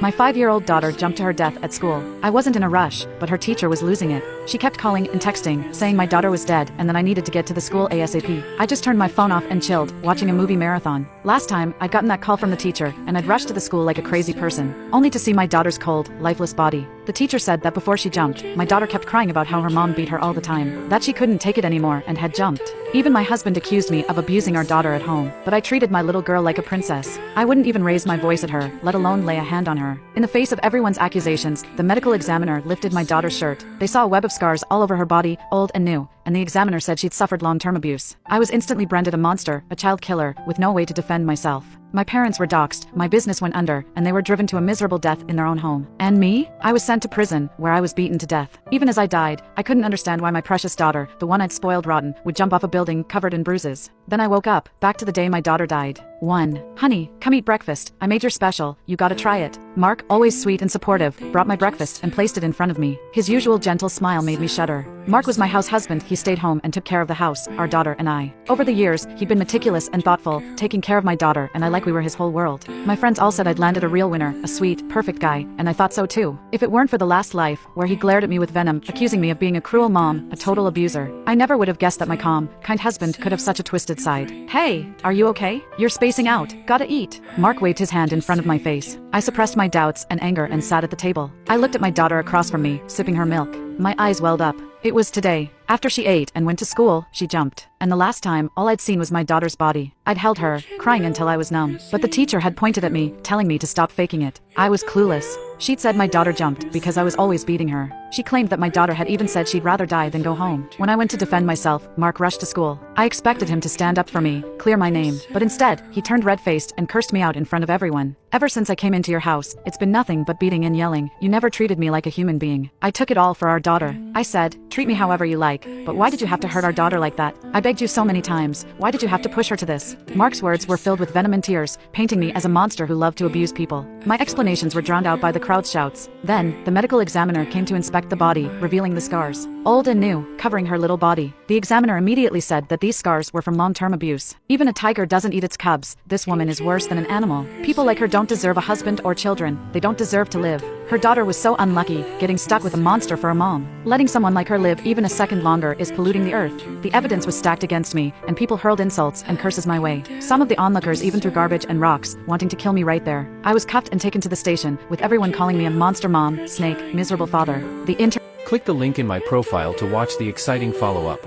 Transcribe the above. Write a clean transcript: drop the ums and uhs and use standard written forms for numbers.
My 5-year-old daughter jumped to her death at school. I wasn't in a rush, but her teacher was losing it. She kept calling and texting, saying my daughter was dead and that I needed to get to the school ASAP. I just turned my phone off and chilled, watching a movie marathon. Last time, I'd gotten that call from the teacher, and I'd rushed to the school like a crazy person, only to see my daughter's cold, lifeless body. The teacher said that before she jumped, my daughter kept crying about how her mom beat her all the time, that she couldn't take it anymore and had jumped. Even my husband accused me of abusing our daughter at home, but I treated my little girl like a princess. I wouldn't even raise my voice at her, let alone lay a hand on her. In the face of everyone's accusations, the medical examiner lifted my daughter's shirt. They saw a web of scars all over her body, old and new, and the examiner said she'd suffered long-term abuse. I was instantly branded a monster, a child killer, with no way to defend myself. My parents were doxxed, my business went under, and they were driven to a miserable death in their own home. And me? I was sent to prison, where I was beaten to death. Even as I died, I couldn't understand why my precious daughter, the one I'd spoiled rotten, would jump off a building covered in bruises. Then I woke up, back to the day my daughter died. 1. Honey, come eat breakfast. I made your special. You gotta try it. Mark, always sweet and supportive, brought my breakfast and placed it in front of me. His usual gentle smile made me shudder. Mark was my house husband. He stayed home and took care of the house, our daughter and I. Over the years, he'd been meticulous and thoughtful, taking care of my daughter, and I like we were his whole world. My friends all said I'd landed a real winner, a sweet, perfect guy, and I thought so too. If it weren't for the last life, where he glared at me with venom, accusing me of being a cruel mom, a total abuser, I never would have guessed that my calm, kind husband could have such a twisted side. Hey, are you okay? You're spacing out. Gotta eat. Mark waved his hand in front of my face. I suppressed my doubts and anger and sat at the table. I looked at my daughter across from me, sipping her milk. My eyes welled up. It was today. After she ate and went to school, she jumped. And the last time, all I'd seen was my daughter's body. I'd held her, crying until I was numb. But the teacher had pointed at me, telling me to stop faking it. I was clueless. She'd said my daughter jumped because I was always beating her. She claimed that my daughter had even said she'd rather die than go home. When I went to defend myself, Mark rushed to school. I expected him to stand up for me, clear my name, but instead, he turned red-faced and cursed me out in front of everyone. Ever since I came into your house, it's been nothing but beating and yelling. You never treated me like a human being. I took it all for our daughter. I said, treat me however you like, but why did you have to hurt our daughter like that? I begged you so many times. Why did you have to push her to this? Mark's words were filled with venom and tears, painting me as a monster who loved to abuse people. My explanations were drowned out by the crowd's shouts. Then, the medical examiner came to inspect the body, revealing the scars. Old and new, covering her little body. The examiner immediately said that these scars were from long-term abuse. Even a tiger doesn't eat its cubs. This woman is worse than an animal. People like her don't deserve a husband or children. They don't deserve to live. Her daughter was so unlucky, getting stuck with a monster for a mom. Letting someone like her live even a second longer is polluting the earth. The evidence was stacked against me, and people hurled insults and curses my way. Some of the onlookers even threw garbage and rocks, wanting to kill me right there. I was cuffed and taken to the station, with everyone calling me a monster mom, snake, miserable father. Click the link in my profile to watch the exciting follow-up.